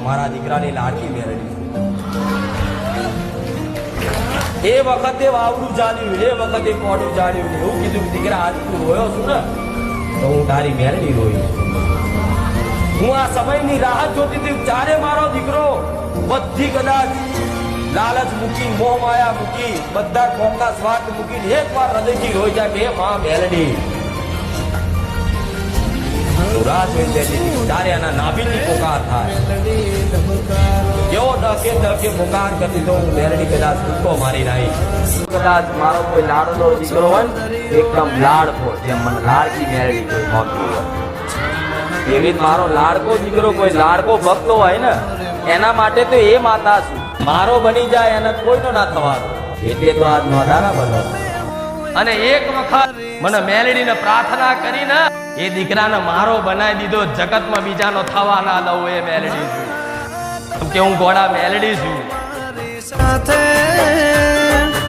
મારા દીકરાની લાડકી મેળવી એ વખતે વાવડું જાણ્યું એ વખતે કોડું જાણ્યું એવું કીધું દીકરા આજ તું રોયો છું ને તો હું તારી મેળવી રોઈ હું આ સમયની રાહ જોતી હતી ચારે મારો દીકરો બધી કદાચ લાલચ મૂકી મોહ માયા મૂકી બધા કોમના સ્વાર્થ મૂકીને એક વાર હૃદયથી રોઈ જાય કે માં મેલડી રાહ જોઈ લેતી ત્યારે એના નાભીની પોકાર થાય કેવો ડકે પોકાર કરતી તો હું મેલડી કદાચ ટૂંકો મારી નાઈ કદાચ મારો કોઈ લાડનો દીકરો હોય ને એકદમ લાડકો જેમ મને લાડકી મેલડી કોઈ મળતી હોય એવી મારો લાડકો દીકરો કોઈ લાડકો ભક્તો હોય ને એના માટે તો એ માતા છું મારો બની જાય એને કોઈનો ના થવાનો એટલે તો આજ નોંધારા બનો અને એક વખત મને મેલડીને પ્રાર્થના કરીને એ દીકરાને મારો બનાવી દીધો જગતમાં બીજાનો થવા ના દઉં એ મેલડી છું કે હું ઘોડા મેલડી છું